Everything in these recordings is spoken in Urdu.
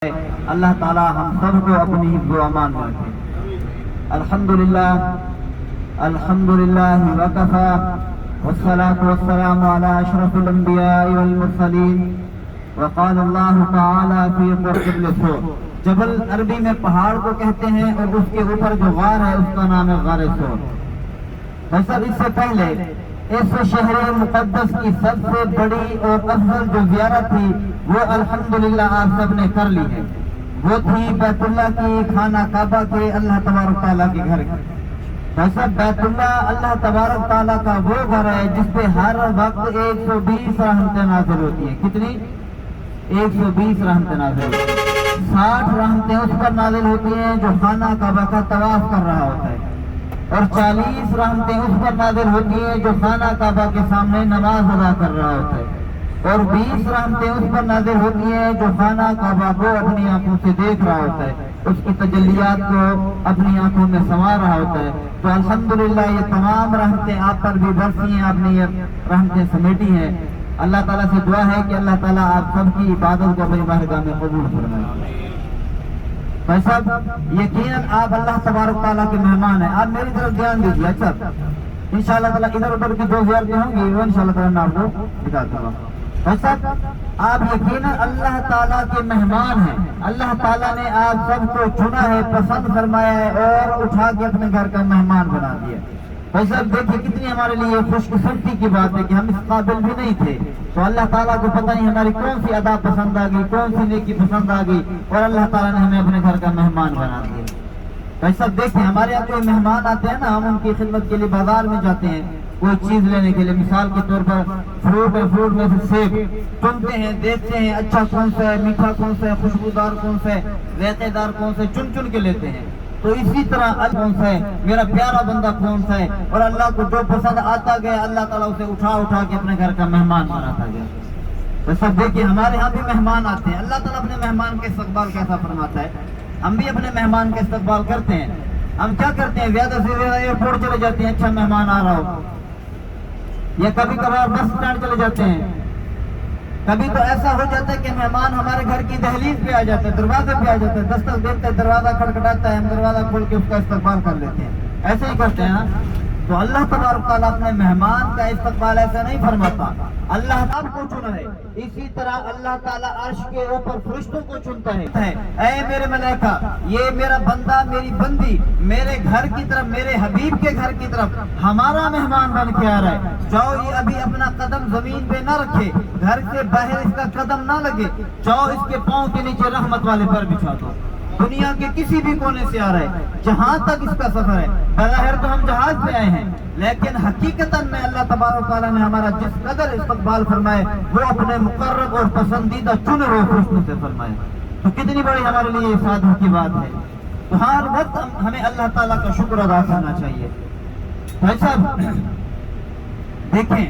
اللہ تعالی ہم سب کو اپنی حفظ و امان میں رکھے۔ الحمدللہ وکفی والصلاة والسلام علی اشرف الانبیاء والمرسلین وقال اللہ تعالی فی قرآن الصور۔ جبل عربی میں پہاڑ کو کہتے ہیں اور اس کے اوپر جو غار ہے اس کا نام ہے غار صور۔ بس اب اس سے پہلے اس شہر مقدس کی سب سے بڑی اور افضل جو زیارت تھی وہ الحمدللہ آپ سب نے کر لی ہے، وہ تھی بیت اللہ کی، خانہ کعبہ کے، اللہ تبارک تعالیٰ کے گھر کی۔ ویسا بیت اللہ اللہ تبارک تعالیٰ کا وہ گھر ہے جس پہ ہر وقت 120 رحمتیں نازل ہوتی ہیں۔ کتنی؟ 120 رحمتیں نازل ہوتی ہیں۔ 60 رحمتیں اس پر نازل ہوتی ہیں جو خانہ کعبہ کا طواف کر رہا ہوتا ہے، اور 40 رحمتیں اس پر نازل ہوتی ہیں جو خانہ کعبہ کے سامنے نماز ادا کر رہا ہوتا ہے، اور 20 رحمتیں اس پر نازل ہوتی ہیں جو خانہ کعبہ کو اپنی آنکھوں سے دیکھ رہا ہوتا ہے، اس کی تجلیات کو اپنی آنکھوں میں سما رہا ہوتا ہے۔ تو الحمدللہ یہ تمام رحمتیں آپ پر بھی برسی ہیں، آپ نے یہ رحمتیں سمیٹی ہیں۔ اللہ تعالیٰ سے دعا ہے کہ اللہ تعالیٰ آپ سب کی عبادت کو اپنی بارگاہ میں قبول فرمائے۔ بھائی صاحب یقیناً آپ اللہ تبارک تعالیٰ کے مہمان ہیں، آپ میری طرف دھیان دیجیے۔ اچھا انشاءاللہ تعالیٰ ادھر ادھر کی جو زیارتیں ہوں گی وہ انشاءاللہ تعالیٰ میں آپ کو دکھاتا ہوں۔ بھائی صاحب آپ یقیناً اللہ تعالیٰ کے مہمان ہیں، اللہ تعالیٰ نے آپ سب کو چنا ہے، پسند فرمایا ہے اور اٹھا کے اپنے گھر کا مہمان بنا دیا۔ بھائی صاحب دیکھیے کتنی ہمارے لیے خوش قسمتی کی بات ہے کہ ہم اس قابل بھی نہیں تھے، تو اللہ تعالیٰ کو پتہ نہیں ہماری کون سی ادا پسند آ گئی، کون سی نیکی پسند آ گئی، اور اللہ تعالیٰ نے ہمیں اپنے گھر کا مہمان بنا دیا۔ بھائی صاحب دیکھیں ہمارے یہاں کوئی مہمان آتے ہیں نا، ہم ان کی خدمت کے لیے بازار میں جاتے ہیں کوئی چیز لینے کے لیے، مثال کے طور پر فروٹ میں سے سیب چنتے ہیں، دیکھتے ہیں اچھا کون سا ہے، میٹھا کون سا ہے، خوشبودار کون سا ہے، ذائقے دار کون سا ہے، چن کے لیتے ہیں۔ تو اسی طرح کون سا ہے میرا پیارا بندہ کون سا ہے، اور اللہ کو جو پسند آتا گیا اللہ تعالیٰ اسے اٹھا کے اپنے گھر کا مہمان بناتا گیا۔ تو سب دیکھیں ہمارے ہاں بھی مہمان آتے ہیں، اللہ تعالیٰ اپنے مہمان کا استقبال کیسا فرماتا ہے۔ ہم بھی اپنے مہمان کا استقبال کرتے ہیں۔ ہم کیا کرتے ہیں، زیادہ سے زیادہ ایئرپورٹ چلے جاتے ہیں اچھا مہمان آ رہا ہو، یا کبھی کبھار بس اسٹینڈ چلے جاتے ہیں۔ کبھی تو ایسا ہو جاتا ہے کہ مہمان ہمارے گھر کی دہلیز پہ آ جاتا ہے، دروازے پہ آ جاتا ہے، دستک دیتے ہیں، دروازہ کھٹکھٹاتا ہے، ہم دروازہ کھول کے اس کا استقبال کر لیتے ہیں، ایسے ہی کرتے ہیں نا۔ تو اللہ تبارک تعالیٰ اپنے مہمان کا استقبال ایسا نہیں فرماتا، اللہ آپ کو چنا ہے، اسی طرح اللہ تعالیٰ عرش کے اوپر فرشتوں کو چنتا ہے۔ اے میرے ملائکہ، یہ میرا بندہ میری بندی میرے گھر کی طرف، میرے حبیب کے گھر کی طرف ہمارا مہمان بن کے آ رہا ہے، جاؤ یہ ابھی اپنا قدم زمین پہ نہ رکھے، گھر کے باہر اس کا قدم نہ لگے، جاؤ اس کے پاؤں کے نیچے رحمت والے پر بچھا دو۔ دنیا کے کسی بھی کونے سے آ رہا ہے، جہاں تک اس کا سفر ہے، بظاہر تو ہم جہاز پہ آئے ہیں لیکن حقیقتاً میں اللہ تبارک تعالیٰ نے ہمارا جس قدر استقبال فرمائے وہ اپنے مقرب اور پسندیدہ چنے ہوئے فرشتوں سے فرمائے۔ تو کتنی بڑی ہمارے لیے سعادت کی بات ہے۔ تو ہر وقت ہمیں اللہ تعالیٰ کا شکر ادا کرنا چاہیے۔ بھائی صاحب دیکھیں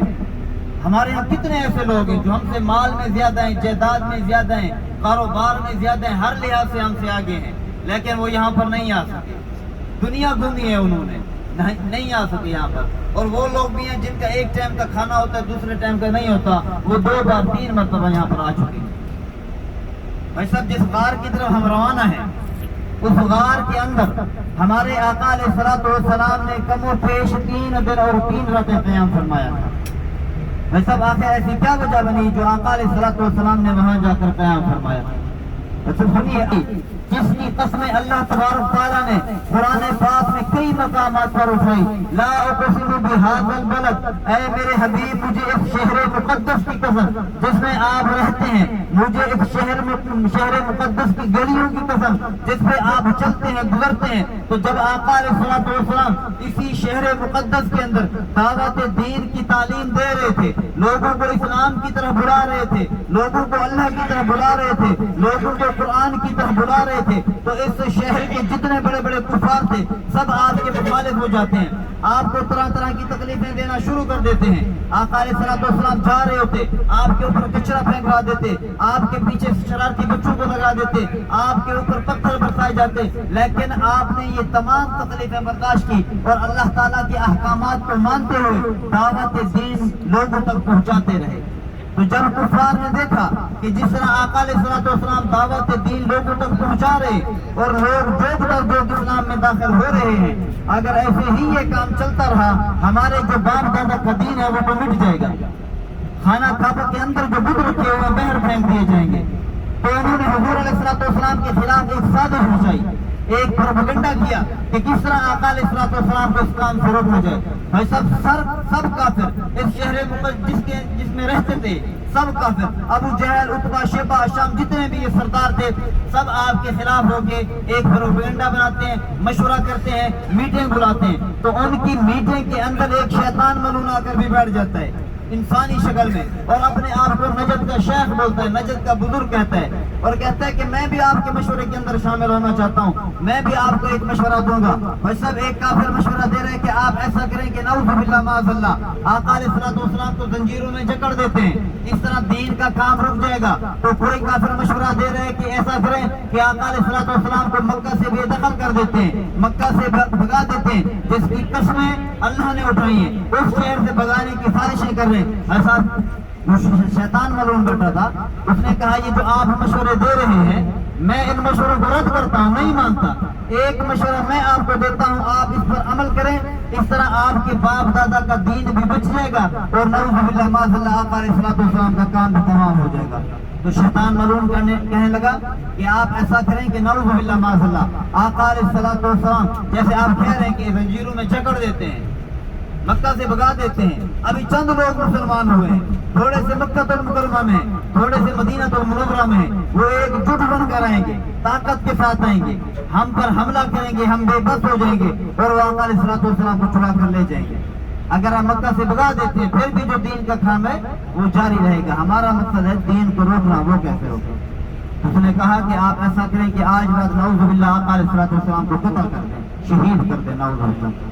ہمارے یہاں کتنے ایسے لوگ ہیں جو ہم سے مال میں زیادہ ہیں، جائیداد میں زیادہ ہیں، کاروبار میں زیادہ ہیں، ہر لحاظ سے ہم سے آگے ہیں، لیکن وہ یہاں پر نہیں آ سکے، دنیا گھومی ہے انہوں نے، نہیں آ سکے یہاں پر۔ اور وہ لوگ بھی ہیں جن کا ایک ٹائم کا کھانا ہوتا ہے دوسرے ٹائم کا نہیں ہوتا، وہ 2 بار 3 مرتبہ یہاں پر آ چکے ہیں۔ بھائی صاحب جس غار کی طرف ہم روانہ ہیں اس غار کے اندر ہمارے آقا علیہ الصلوۃ والسلام نے کم و بیش 3 دن اور 3 راتیں قیام فرمایا تھا۔ بھائی صاحب آخر ایسی کیا وجہ بنی جو آقا علیہ الصلوۃ والسلام نے وہاں جا کر قیام فرمایا؟ سنیے جس کی قسمیں اللہ تبارک تعالیٰ نے قرآن پاک میں کئی مقامات پر اٹھائی، لا اقسم بہذا البلد، اے میرے حبیب مجھے ایک شہر مقدس کی قسم جس میں آپ رہتے ہیں، مجھے ایک شہر مقدس کی گلیوں کی قسم جس پہ آپ چلتے ہیں گزرتے ہیں۔ تو جب آقا علیہ الصلوۃ والسلام اسی شہر مقدس کے اندر دعوت دین کی تعلیم دے رہے تھے، لوگوں کو اسلام کی طرف بلا رہے تھے، لوگوں کو اللہ کی طرف بلا رہے تھے، لوگوں کو قرآن کی طرف بلا رہے تھے، تو اس شہر کے جتنے بڑے بڑے کفار تھے سب آپ کے مخالف ہو جاتے ہیں، آپ کو طرح طرح کی تکلیفیں دینا شروع کر دیتے ہیں۔ آقا علیہ الصلوۃ والسلام جا رہے ہوتے، آپ کے اوپر کچرا پھینکوا دیتے، آپ کے پیچھے شرارتی بچوں کو لگا دیتے، آپ کے اوپر پتھر برسائے جاتے، لیکن آپ نے یہ تمام تکلیفیں برداشت کی اور اللہ تعالیٰ کے احکامات کو مانتے ہوئے دعوت دین لوگوں تک پہنچاتے رہے۔ تو جب کفار نے دیکھا کہ جس طرح آقا علیہ السلام دعوت دین لوگوں تک پہنچا رہے اور لوگ جوک در جوک اسلام میں داخل ہو رہے ہیں، اگر ایسے ہی یہ کام چلتا رہا ہمارے جو باپ دادا کا دین ہے وہ تو مٹ جائے گا، خانہ کعبہ کے اندر جو بت رکھے ہوئے بہر پھینک دیے جائیں گے۔ تو انہوں نے حضور علیہ السلام کے خلاف ایک سازش رچائی، ایک پروپیگنڈا کیا کہ کس طرح آقا علیہ السلام کو اس کام سے روکا جائے۔ بھائی سب کافر اس شہر مقدس جس میں رہتے تھے، سب کافر، ابو جہل، عتبہ، شیبہ، شام، جتنے بھی یہ سردار تھے، سب آپ کے خلاف ہو کے ایک پروپیگنڈا بناتے ہیں، مشورہ کرتے ہیں، میٹنگ بلاتے ہیں۔ تو ان کی میٹنگ کے اندر ایک شیطان ملعون آ کر بھی بیٹھ جاتا ہے انسانی شکل میں، اور اپنے آپ کو نجد کا شیخ بولتا ہے، نجد کا بزرگ کہتا ہے، اور کہتا ہے کہ میں بھی آپ کے مشورے کے اندر شامل ہونا چاہتا ہوں، میں بھی آپ کو ایک مشورہ دوں گا۔ بھائی سب ایک کافر مشورہ دے رہے ہیں کہ آپ ایسا کریں کہ نعوذ باللہ معاذ اللہ آقا علیہ السلام کو زنجیروں میں جکڑ دیتے ہیں، اس طرح دین کا کام رک جائے گا۔ تو کوئی کافر مشورہ دے رہے ہیں کہ ایسا کریں کہ آقا علیہ السلام کو مکہ سے بے دخل کر دیتے ہیں، مکہ سے بھگا دیتے ہیں، جس کی قسمیں اللہ نے اٹھائی ہیں، اس شہر سے بھگانے کی سازشیں کر رہے ہیں۔ ایسا شیطان ملعون بیٹھا تھا، اس نے کہا یہ جو آپ مشورے دے رہے ہیں میں ان مشوروں کو رد کرتا ہوں، نہیں مانتا، ایک مشورہ میں آپ کو دیتا ہوں، آپ اس پر عمل کریں، اس طرح آپ کے باپ دادا کا دین بھی بچ جائے گا اور نعوذ باللہ معاذ اللہ آقا علیہ السلام کا کام بھی تمام ہو جائے گا۔ تو شیطان ملعون کہنے لگا کہ آپ ایسا کریں کہ نعوذ باللہ معاذ اللہ آقا علیہ السلام جیسے آپ کہہ رہے ہیں کہ زنجیروں میں جکڑ دیتے ہیں، مکہ سے بھگا دیتے ہیں، ابھی چند لوگ مسلمان ہوئے ہیں، تھوڑے سے مکہ المکرمہ میں، تھوڑے سے مدینہ المنورہ میں، وہ ایک جٹ بن کر آئیں گے، طاقت کے ساتھ آئیں گے، ہم پر حملہ کریں گے، ہم بے بس ہو جائیں گے اور وہ آقا علیہ السلام کو چھڑا کر لے جائیں گے۔ اگر ہم مکہ سے بھگا دیتے ہیں پھر بھی جو دین کا کام ہے وہ جاری رہے گا، ہمارا مقصد ہے دین کو روکنا، وہ کیسے روکے؟ اس نے کہا کہ آپ ایسا کریں کہ آج رات نعوذ باللہ آقا علیہ السلام کو قتل کر دیں، شہید کر دیں، نعوذ باللہ۔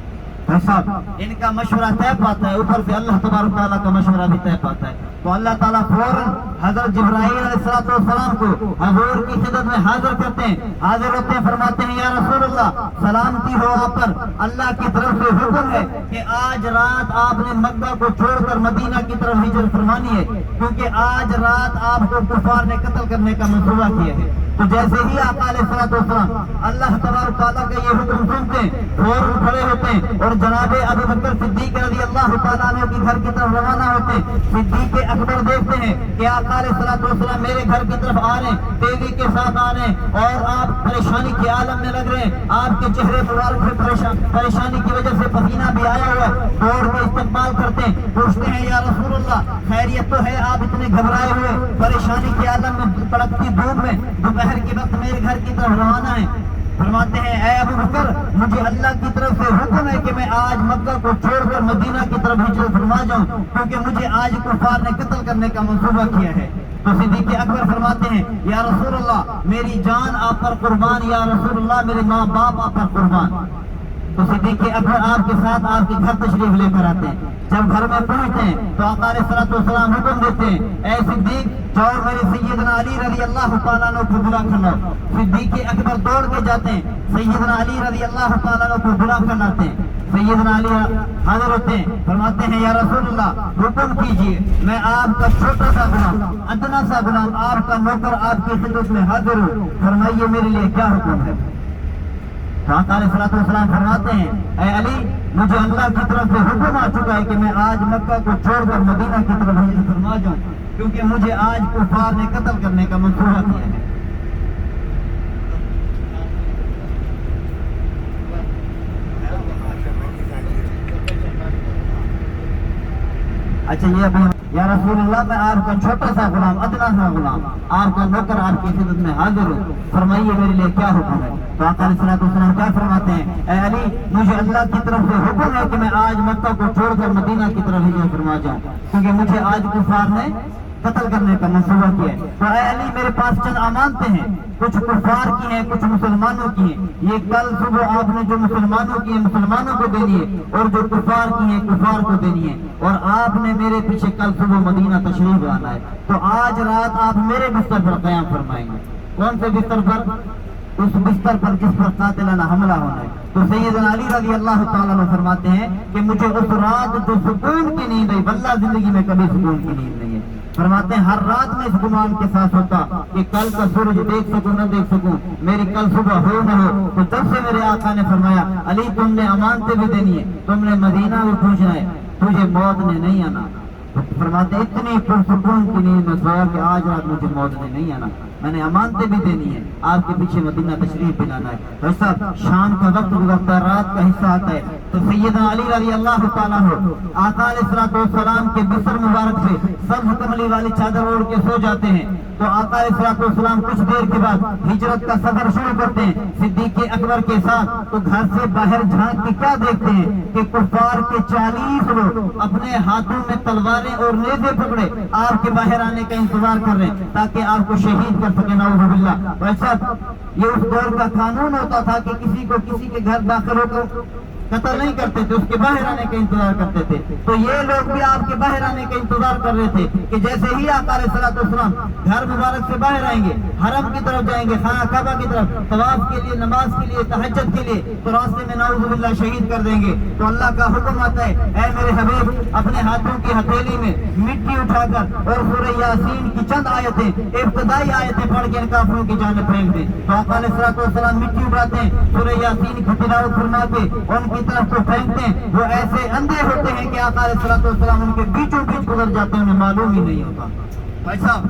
صاحب ان کا مشورہ طے پاتا ہے، اوپر سے اللہ تبارک تعالیٰ کا مشورہ بھی طے پاتا ہے، تو اللہ تعالیٰ فوراً حضرت جبرائیل علیہ السلام کو حضور کی خدمت میں حاضر کرتے ہیں، حاضر ہوتے ہیں، فرماتے ہیں یا رسول اللہ سلامتی ہو آپ پر، اللہ کی طرف سے حکم ہے کہ آج رات آپ نے مکہ کو چھوڑ کر مدینہ کی طرف ہجرت فرمانی ہے، کیونکہ آج رات آپ کو کفار نے قتل کرنے کا منصوبہ کیا ہے۔ تو جیسے ہی آقا علیہ السلام اللہ تبارک تعالیٰ کا یہ حکم سنتے ہیں فوراً کھڑے ہوتے ہیں اور جناب ابو بکر صدیق رضی اللہ تعالیٰ عنہ کے گھر کی طرف روانہ ہوتے ہیں۔ صدیق اکبر دیکھتے ہیں کہ آقا علیہ السلام میرے گھر کی طرف آ رہے ہیں، تیزی کے ساتھ آ رہے ہیں اور آپ پریشانی کے عالم میں لگ رہے ہیں، آپ کے چہرے مبارک پہ پریشانی کی وجہ سے پسینہ بھی آیا ہوا ہے، دوڑ کے استقبال کرتے ہیں، پوچھتے ہیں یا رسول اللہ خیریت تو ہے؟ آپ اتنے گھبرائے ہوئے پریشانی کے عالم میں کڑکتی دھوپ میں دوپہر کے وقت میرے گھر کی طرف روانہ ہیں۔ فرماتے ہیں اے ابو بکر مجھے اللہ کی طرف سے حکم ہے کہ میں آج مکہ کو چھوڑ کر مدینہ کی طرف ہجرت فرما جاؤں، کیونکہ مجھے آج کفار نے قتل کرنے کا منصوبہ کیا ہے۔ تو صدیق اکبر فرماتے ہیں یا رسول اللہ میری جان آپ پر قربان، یا رسول اللہ میرے ماں باپ آپ پر قربان۔ تو صدیق اکبر آپ کے ساتھ آپ کے گھر تشریف لے کر آتے ہیں۔ جب گھر میں پہنچتے ہیں تو آقا علیہ السلام حکم دیتے ہیں اے صدیق جاؤ میرے سیدنا علی رضی اللہ تعالیٰ عنہ کو بلا کر لاؤ۔ صدیق اکبر دوڑ کے جاتے ہیں، سیدنا علی رضی اللہ تعالیٰ عنہ کو بلا کر لاتے ہیں۔ سیدنا علی حاضر ہوتے ہیں، فرماتے ہیں یا رسول اللہ حکم کیجئے، میں آپ کا چھوٹا سا غلام، ادنا سا غلام، آپ کا نوکر آپ کی خدمت میں حاضر ہوں، فرمائیے میرے لیے کیا حکم ہے؟ آقا علیہ السلام فرماتے ہیں اے علی مجھے اللہ کی طرف سے حکم آ چکا ہے کہ میں آج مکہ کو چھوڑ کر مدینہ کی طرف ہجرت فرما جاؤں، کیونکہ مجھے آج کفار نے قتل کرنے کا منصوبہ کیا ہے۔ اچھا یہ ابھی یا رسول اللہ میں آپ کا چھوٹا سا غلام، ادنا سا غلام، آپ کا نوکر آپ کی خدمت میں حاضر ہوں، فرمائیے میرے لیے کیا حکم ہے؟ تو آقا علیہ السلام کیا فرماتے ہیں اے علی مجھے اللہ کی طرف سے حکم ہے کہ میں آج مکہ کو چھوڑ کر مدینہ کی طرف ہجرت فرما جاؤں، کیونکہ مجھے آج کفار نے قتل کرنے کا منصوبہ کیا ہے۔ تو اے علی میرے پاس چند امانتیں ہیں، کچھ کفار کی ہیں کچھ مسلمانوں کی ہیں، یہ کل صبح آپ نے جو مسلمانوں کی ہیں مسلمانوں کو دینی ہے اور جو کفار کی ہیں کفار کو دینی ہے، اور آپ نے میرے پیچھے کل صبح مدینہ تشریف لانا ہے، تو آج رات آپ میرے بستر پر قیام فرمائیں گے۔ کون سے بستر پر؟ اس بستر پر جس پر قاتلانہ حملہ ہونا ہے۔ تو سیدنا علی رضی اللہ تعالیٰ عنہ فرماتے ہیں کہ مجھے اس رات جو سکون کی نیند ہے واللہ زندگی میں کبھی سکون کی نیند نہیں ہے۔ فرماتے ہیں ہر رات میں اس گمان کے ساتھ ہوتا کہ کل کا سورج دیکھ سکوں نہ دیکھ سکوں، میری کل صبح ہو نہ ہو۔ تو جب سے میرے آقا نے فرمایا علی تم نے امانتیں بھی دینی ہے، تم نے مدینہ بھی پہنچنا ہے، تجھے موت نے نہیں آنا۔ فرماتے اتنی پرسکون کی نیند میں سویا کہ آج رات مجھے موت نے نہیں آنا، میں نے امانتیں بھی دینی ہے، آپ کے پیچھے مدینہ تشریف بھی لانا ہے۔ ایسا شام کا وقت گزرتا ہے، رات کا حصہ آتا ہے، تو سیدنا علی رضی اللہ تعالیٰ عنہ آقا علیہ الصلوۃ والسلام کے بستر مبارک سے سبز کملی والی چادر اوڑھ کے سو جاتے ہیں۔ تو آقا علیہ الصلوۃ والسلام کچھ دیر کے بعد ہجرت کا سفر شروع کرتے ہیں صدیق اکبر کے ساتھ۔ تو گھر سے باہر جھانک کے کیا دیکھتے ہیں کہ کفار کے 40 لوگ اپنے ہاتھوں میں تلواریں اور نیزے پکڑے آپ کے باہر آنے کا انتظار کر رہے ہیں تاکہ آپ کو شہید کر سکے، نعوذ باللہ۔ ویسا یہ اس دور کا قانون ہوتا تھا کہ کسی کو کسی کے گھر داخل ہو کر قتل نہیں کرتے تھے، اس کے باہر آنے کا انتظار کرتے تھے۔ تو یہ لوگ بھی آپ کے باہر آنے کا انتظار کر رہے تھے کہ جیسے ہی آقا علیہ الصلوۃ والسلام گھر مبارک سے باہر آئیں گے، حرم کی طرف جائیں گے، خانہ کعبہ کی طرف طواف کے لیے، نماز کے لیے، تہجد کے لیے، تو راستے میں نعوذ باللہ شہید کر دیں گے۔ تو اللہ کا حکم آتا ہے اے میرے حبیب اپنے ہاتھوں کی ہتھیلی میں مٹی اٹھا کر اور سورہ یاسین کی چند آیتیں، ابتدائی آیتیں پڑھ کے ان کافروں کی جانب پھینک دیں۔ تو آقا علیہ الصلوۃ والسلام مٹی اٹھاتے ہیں، سورہ یاسین کی تلاوت فرما کے ان کی طرف کو پھینکتے ہیں، وہ ایسے اندھے ہوتے ہیں کہ آقا علیہ الصلوۃ والسلام ان کے بیچوں بیچ گزر جاتے ہیں، انہیں معلوم ہی نہیں ہوتا۔ بھائی صاحب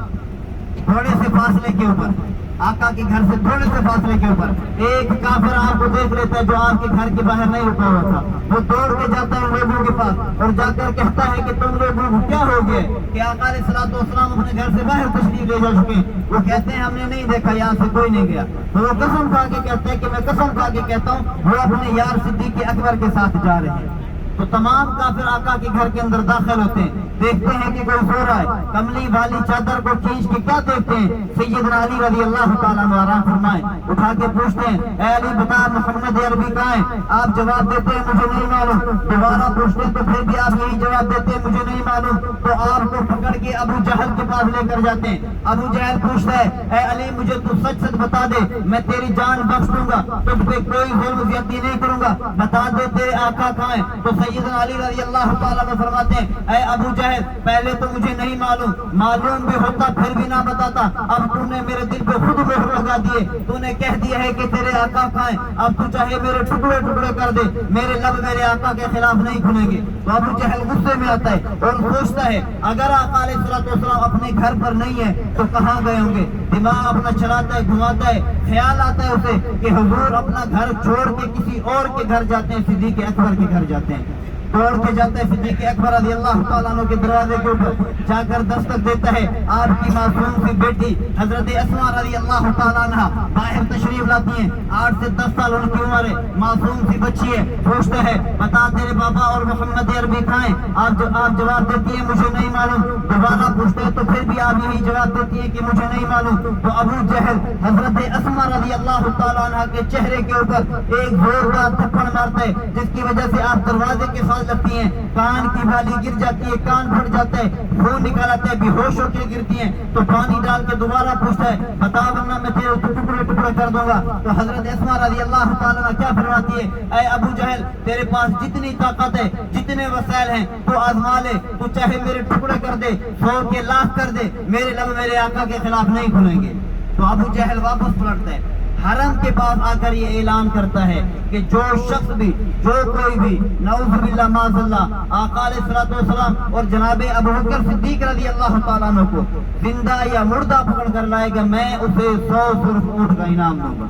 تھوڑے سے فاصلے کے اوپر آقا کے گھر سے تھوڑے سے فاصلے کے اوپر ایک کافر آپ کو دیکھ لیتا ہے جو آپ کے گھر کے باہر نہیں رکا ہوا تھا، وہ دوڑ کے جاتا ہے ان لوگوں کے پاس اور جا کر کہتا ہے کہ تم لوگوں کو کیا ہو گیا کہ آقا علیہ الصلوۃ والسلام اپنے گھر سے باہر تشریف لے جا چکے ہیں۔ وہ کہتے ہیں ہم نے نہیں دیکھا، یہاں سے کوئی نہیں گیا۔ تو وہ قسم کھا کے کہتے ہیں کہ میں قسم کھا کے کہتا ہوں وہ اپنے یار صدیق اکبر کے ساتھ جا رہے ہیں۔ تو تمام کافر آقا کے گھر کے اندر داخل ہوتے ہیں، دیکھتے ہیں کہ کوئی سو رہا ہے، کملی والی چادر کو کھینچ کے کیا دیکھتے ہیں سیدنا علی رضی اللہ تعالیٰ عنہ آرام فرمائے، اٹھا کے پوچھتے ہیں اے علی بتا محمد عربی کہاں ہے؟ آپ جواب دیتے ہیں مجھے نہیں معلوم۔ دوبارہ پوچھتے ہیں تو پھر بھی آپ یہی جواب دیتے ہیں مجھے نہیں معلوم۔ تو آپ کو پکڑ کے ابو جہل کے پاس لے کر جاتے ہیں۔ ابو جہل پوچھتا ہے اے علی مجھے تو سچ سچ بتا دے، میں تیری جان بخش دوں گا، تجھ پہ کوئی ظلم زیادتی نہیں کروں گا، بتا دے تیرے آقا کہاں ہے؟ تو سیدنا علی رضی اللہ تعالیٰ عنہ فرماتے ہیں اے ابو جہل پہلے تو مجھے نہیں معلوم، معلوم بھی ہوتا پھر بھی نہ بتاتا، اب تو نے میرے دل پہ خود مہر لگا دیے، تو نے کہہ دیا ہے کہ تیرے آقا کہاں ہے، اب تو چاہے میرے ٹکڑے ٹکڑے کر دے، میرے لب میرے آقا کے خلاف نہیں کھلیں گے۔ تو ابو جہل غصے میں آتا ہے اور سوچتا ہے اگر آقا علیہ الصلوۃ والسلام اپنے گھر پر نہیں ہے تو کہاں گئے ہوں گے؟ دماغ اپنا چلاتا ہے، گھماتا ہے، خیال آتا ہے اسے کہ حضور اپنا گھر چھوڑ کے کسی اور کے گھر جاتے ہیں، صدیق اکبر کے گھر جاتے ہیں۔ دوڑ کے جاتا ہے صدیق اکبر رضی اللہ تعالیٰ عنہ کے دروازے کے اوپر جا کر دستک دیتا ہے، آپ کی معصوم سی بیٹی حضرت اسماء رضی اللہ تعالیٰ عنہ باہر تشریف لاتی ہیں، 8 سے 10 سال ان کی عمر ہے، معصوم سی بچی ہے، پوچھتا ہے بتا تیرے بابا اور محمد عربی کہاں ہیں؟ آپ جواب دیتی ہیں مجھے نہیں معلوم۔ دوبارہ پوچھتے ہیں تو پھر بھی آپ یہی جواب دیتی ہیں کہ مجھے نہیں معلوم۔ تو ابو جہل حضرت اسماء رضی اللہ تعالیٰ عنہ کے چہرے کے اوپر ایک زوردار تھپڑ مارتا ہے جس کی وجہ سے آپ دروازے کے ساتھ لگتی ہیں، کان کی بالی گر جاتی ہے، کان پھٹ جاتا ہے، خون نکال آتا ہے، بے ہوش ہو کے گرتی ہیں۔ تو پانی ڈال کے دوبارہ پوچھتا ہے بتا ورنہ میں تیرے ٹکڑے ٹکڑے کر دوں گا۔ تو حضرت اسماء رضی اللہ تعالیٰ عنہ کیا فرماتی ہے اے ابو جہل تیرے پاس جتنی طاقت ہے، جتنے وسائل ہیں تو آزما لے، تو چاہے میرے ٹکڑے کر دے، 100 کے لاکھ کر دے، میرے لب میرے آقا کے خلاف نہیں کھلیں گے۔ تو ابو جہل واپس پلٹتا ہے، حرم کے پاس آ کر یہ اعلان کرتا ہے کہ جو شخص بھی، جو کوئی بھی نعوذ باللہ معاذ اللہ آقا علیہ الصلوۃ والسلام اور جناب ابو بکر صدیق رضی اللہ تعالیٰ عنہ کو زندہ یا مردہ پکڑ کر لائے گا میں اسے 100 سرخ اونٹ کا انعام دوں گا۔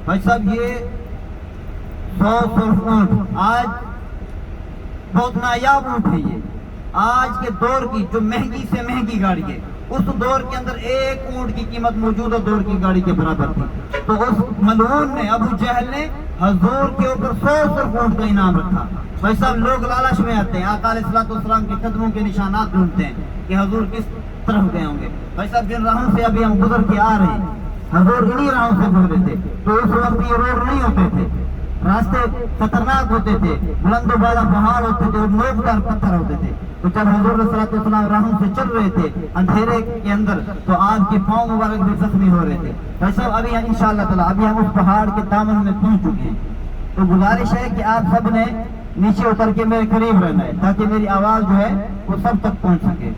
بھائی صاحب یہ 100 سرخ اونٹ آج بہت نایاب اونٹ ہے، یہ آج کے دور کی جو مہنگی سے مہنگی گاڑی ہے، اس دور کے اندر ایک اونٹ کی قیمت موجودہ دور کی گاڑی کے برابر تھی۔ تو اس ملعون نے ابو جہل نے حضور کے اوپر 100 سرخ اونٹ کا انعام رکھا۔ بھائی صاحب لوگ لالچ میں آتے ہیں، آقا علیہ الصلوۃ والسلام کے قدموں کے نشانات ڈھونڈتے ہیں کہ حضور کس طرف گئے ہوں گے۔ بھائی صاحب جن راہوں سے ابھی ہم گزر کے آ رہے ہیں حضور انہی راہوں سے گزرے تھے، تو اس وقت یہ روڈ نہیں ہوتے تھے، راستے خطرناک ہوتے تھے، بلند و بالا پہاڑ ہوتے تھے اور نوکدار پتھر ہوتے تھے۔ تو جب حضور صلی اللہ علیہ وسلم راہوں سے چل رہے تھے اندھیرے کے اندر تو آپ کے پاؤں مبارک بھی زخمی ہو رہے تھے۔ بھائی صاحب ابھی انشاءاللہ تعالیٰ ابھی ہم اس پہاڑ کے دامن میں پہنچ چکے ہیں، تو گزارش ہے کہ آپ سب نے نیچے اتر کے میرے قریب رہنا ہے تاکہ میری آواز جو ہے وہ سب تک پہنچ سکے۔